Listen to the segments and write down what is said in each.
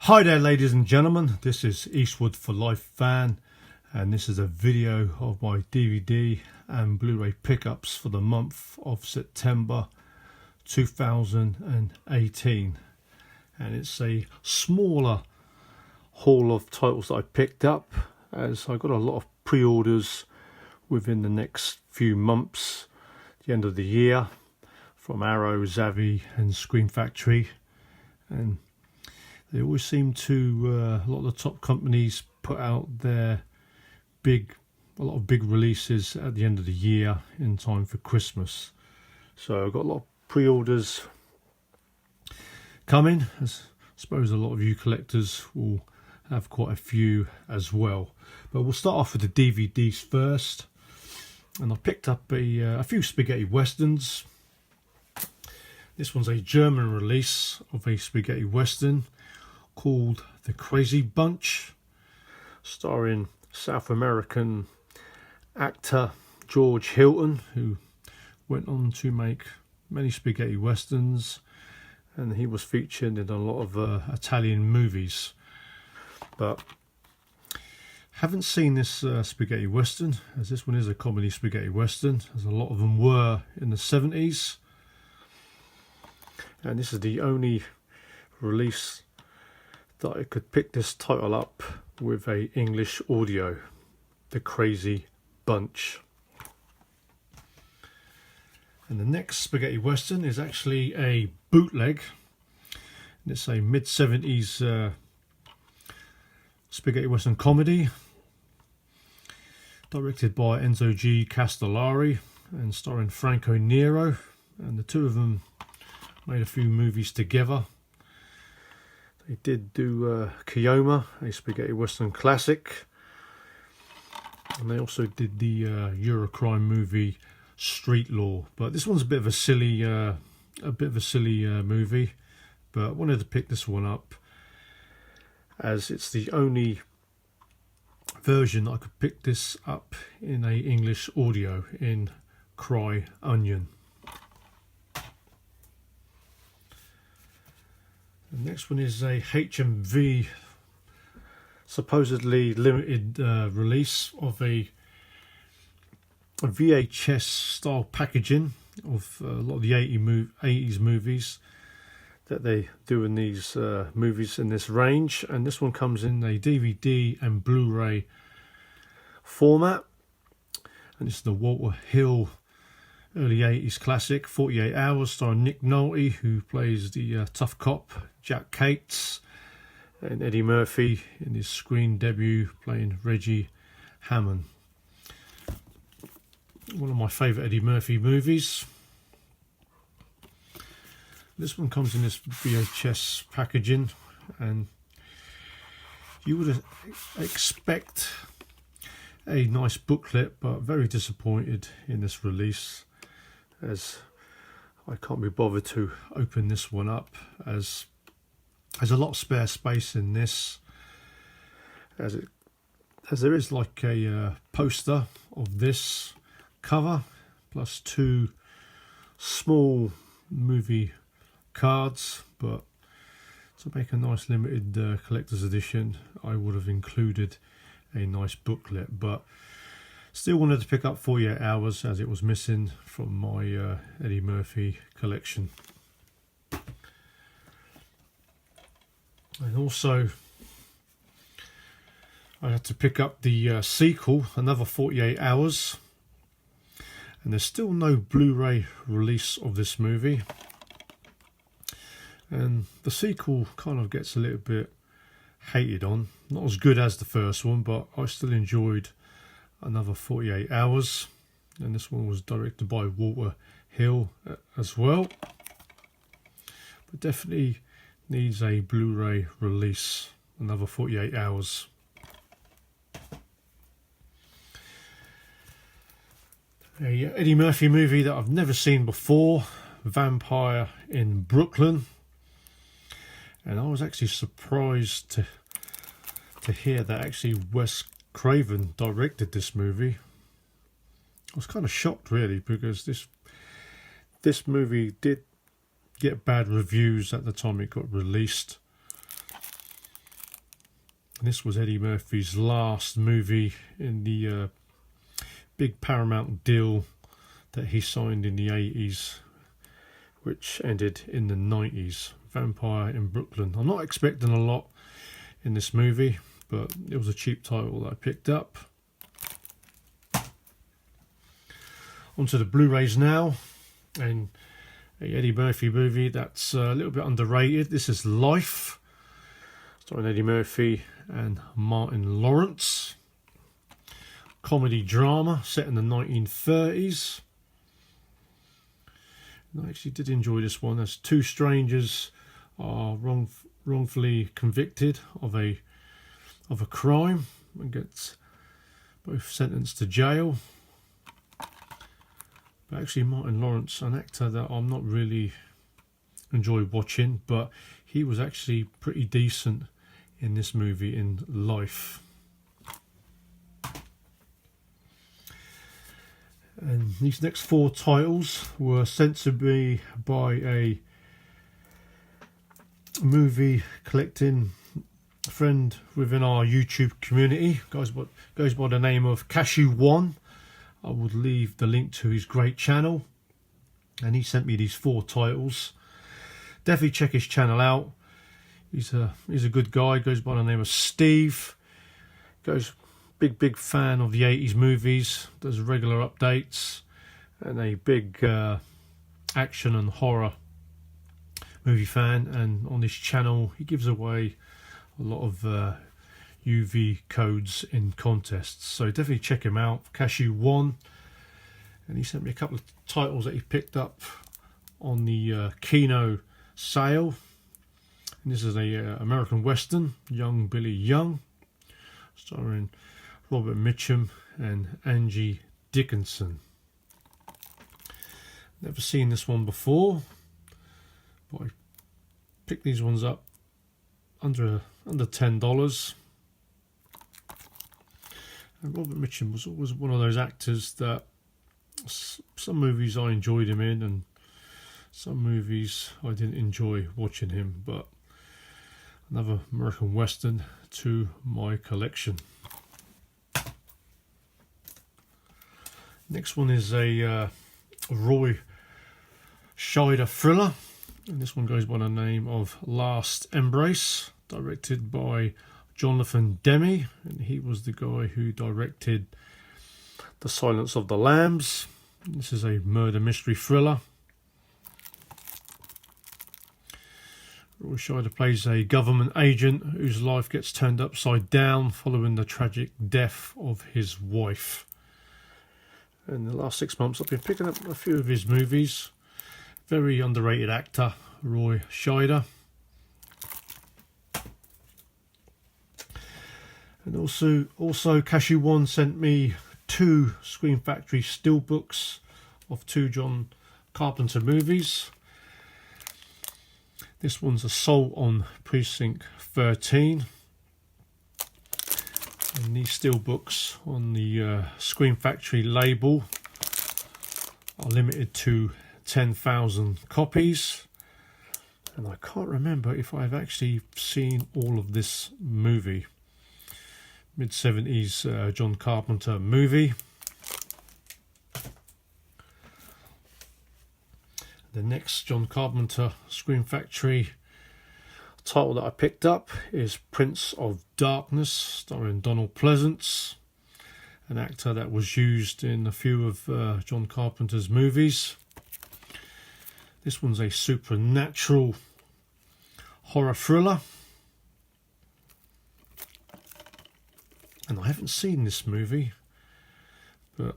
Hi there ladies and gentlemen, this is Eastwood for Life fan, and this is a video of my DVD and Blu-ray pickups for the month of September 2018, and it's a smaller haul of titles that I picked up as I got a lot of pre-orders within the next few months, the end of the year, from Arrow, Zavvi and Screen Factory, and they always seem to, a lot of the top companies put out a lot of big releases at the end of the year in time for Christmas. So I've got a lot of pre-orders coming. I suppose a lot of you collectors will have quite a few as well. But we'll start off with the DVDs first. And I picked up a few spaghetti westerns. This one's a German release of a spaghetti western called The Crazy Bunch, starring South American actor George Hilton, who went on to make many spaghetti westerns, and he was featured in a lot of Italian movies. But haven't seen this spaghetti western, as this one is a comedy spaghetti western, as a lot of them were in the 70s, and this is the only release that I could pick this title up with a English audio, The Crazy Bunch. And the next spaghetti western is actually a bootleg, and it's a mid-70s spaghetti western comedy directed by Enzo G. Castellari and starring Franco Nero, and the two of them made a few movies together. They did do Kioma, a spaghetti western classic, and they also did the Eureka movie Street Law. But this one's a bit of a silly movie. But I wanted to pick this one up as it's the only version that I could pick this up in a English audio in Cry Onion. The next one is a HMV supposedly limited release of a VHS style packaging of a lot of the 80s movies that they do in these movies in this range, and this one comes in a DVD and Blu-ray format, and it's the Walter Hill early 80s classic 48 Hours, starring Nick Nolte, who plays the tough cop Jack Cates, and Eddie Murphy in his screen debut playing Reggie Hammond. One of my favourite Eddie Murphy movies. This one comes in this VHS packaging, and you would expect a nice booklet, but very disappointed in this release, as I can't be bothered to open this one up, as there's a lot of spare space in this, as there is like a poster of this cover plus two small movie cards. But to make a nice limited collector's edition, I would have included a nice booklet, but still wanted to pick up 48 Hours as it was missing from my Eddie Murphy collection. And also I had to pick up the sequel, another 48 Hours, and there's still no Blu-ray release of this movie, and the sequel kind of gets a little bit hated on. Not as good as the first one, but I still enjoyed another 48 Hours, and this one was directed by Walter Hill as well, but definitely needs a Blu-ray release, another 48 Hours. A Eddie Murphy movie that I've never seen before, Vampire in Brooklyn, and I was actually surprised to hear that actually Wes Craven directed this movie. I was kind of shocked really, because this movie did get bad reviews at the time it got released, This was Eddie Murphy's last movie in the big Paramount deal that he signed in the 80s, which ended in the 90s. Vampire in Brooklyn. I'm not expecting a lot in this movie, but it was a cheap title that I picked up. Onto the Blu-rays now, and a Eddie Murphy movie that's a little bit underrated. This is Life, starring Eddie Murphy and Martin Lawrence. Comedy drama set in the 1930s. I actually did enjoy this one, as two strangers are wrongfully convicted of a crime and gets both sentenced to jail. But actually, Martin Lawrence, an actor that I'm not really enjoy watching, but he was actually pretty decent in this movie, in Life. And these next four titles were sent to me by a movie collecting friend within our YouTube community. Goes by the name of Cashew One. I would leave the link to his great channel, and he sent me these four titles. Definitely check his channel out. He's a good guy. Goes by the name of Steve. Big fan of the 80s movies. Does regular updates, and a big action and horror movie fan. And on this channel, he gives away a lot of UV codes in contests, so definitely check him out. Cashew One. And he sent me a couple of titles that he picked up on the Kino sale, and this is a American Western, Young Billy Young, starring Robert Mitchum and Angie Dickinson. Never seen this one before, but I picked these ones up under $10. And Robert Mitchum was always one of those actors that some movies I enjoyed him in, and some movies I didn't enjoy watching him. But another American Western to my collection. Next one is a Roy Scheider thriller, and this one goes by the name of Last Embrace, directed by Jonathan Demme, and he was the guy who directed The Silence of the Lambs. This is a murder mystery thriller. Roy Scheider plays a government agent whose life gets turned upside down following the tragic death of his wife. In the last 6 months, I've been picking up a few of his movies. Very underrated actor, Roy Scheider. And also Cashew One sent me 2 Screen Factory steelbooks of 2 John Carpenter movies. This one's Assault on Precinct 13. And these steelbooks on the Screen Factory label are limited to 10,000 copies. And I can't remember if I've actually seen all of this movie. Mid-70s John Carpenter movie. The next John Carpenter Screen Factory title that I picked up is Prince of Darkness, starring Donald Pleasance, an actor that was used in a few of John Carpenter's movies. This one's a supernatural horror thriller. And I haven't seen this movie, but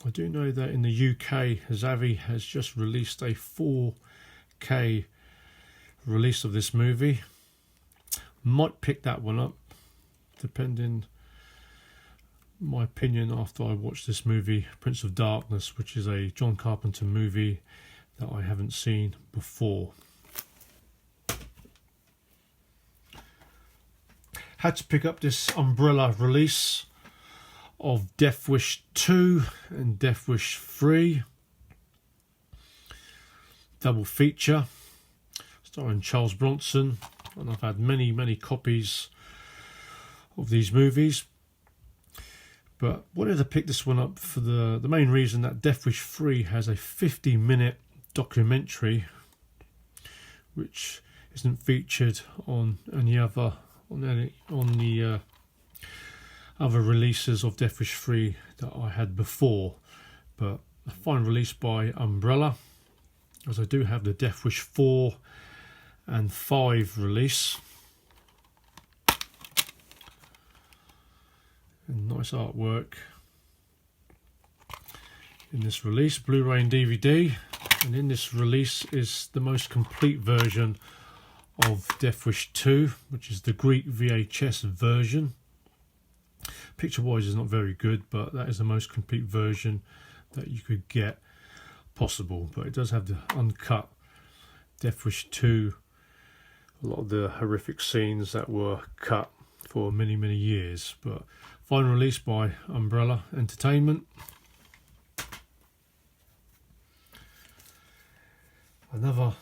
I do know that in the UK, Zavi has just released a 4K release of this movie. Might pick that one up, depending my opinion after I watch this movie, Prince of Darkness, which is a John Carpenter movie that I haven't seen before. Had to pick up this umbrella release of Death Wish 2 and Death Wish 3. Double feature, starring Charles Bronson. And I've had many copies of these movies. But wanted to pick this one up for the main reason that Death Wish 3 has a 50-minute documentary which isn't featured on any other on the other releases of Death Wish 3 that I had before. But a fine release by Umbrella, as I do have the Death Wish 4 and 5 release. And nice artwork in this release, Blu-ray and DVD. And in this release is the most complete version of Death Wish 2, which is the Greek VHS version. Picture-wise is not very good, but that is the most complete version that you could get possible. But it does have the uncut Death Wish 2, a lot of the horrific scenes that were cut for many years. But fine release by Umbrella Entertainment. Another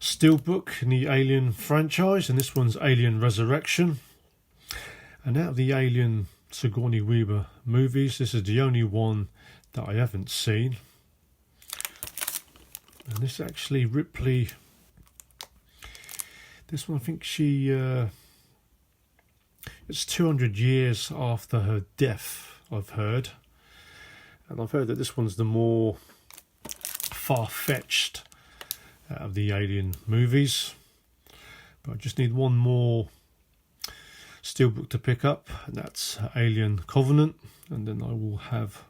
steelbook in the Alien franchise, and this one's Alien Resurrection. And out of the Alien Sigourney Weaver movies, this is the only one that I haven't seen. And this actually, Ripley, this one I think she, it's 200 years after her death, I've heard. And I've heard that this one's the more far-fetched out of the Alien movies. But I just need one more steelbook to pick up, and that's Alien Covenant, and then I will have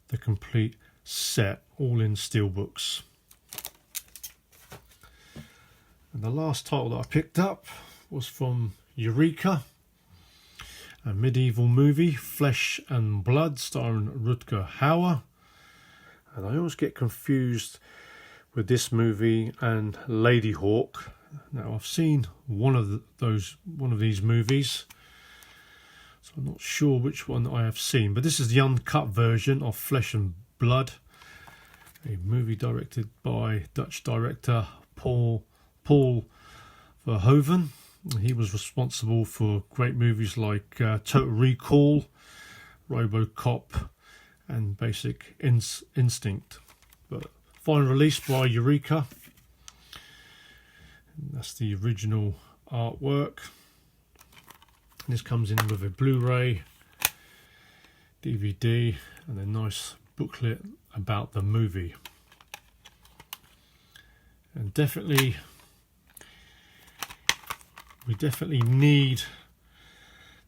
the complete set, all in steelbooks. And the last title that I picked up was from Eureka, a medieval movie, Flesh and Blood, starring Rutger Hauer. And I always get confused with this movie and Lady Hawk. Now I've seen one of these movies, so I'm not sure which one I have seen. But this is the uncut version of Flesh and Blood, a movie directed by Dutch director Paul Verhoeven. He was responsible for great movies like Total Recall, RoboCop, and Basic Instinct. But fine release by Eureka. And that's the original artwork. And this comes in with a Blu-ray, DVD, and a nice booklet about the movie. And we definitely need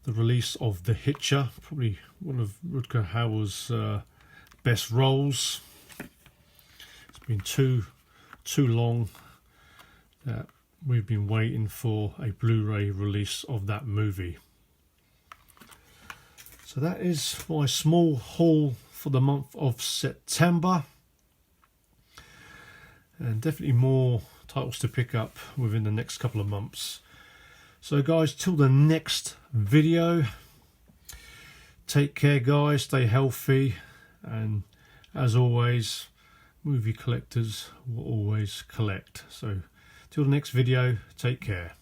the release of The Hitcher, probably one of Rutger Hauer's best roles. It's been too long that we've been waiting for a Blu-ray release of that movie. So that is my small haul for the month of September, and definitely more titles to pick up within the next couple of months. So guys, till the next video, take care guys, stay healthy, and as always, movie collectors will always collect. So till the next video, take care.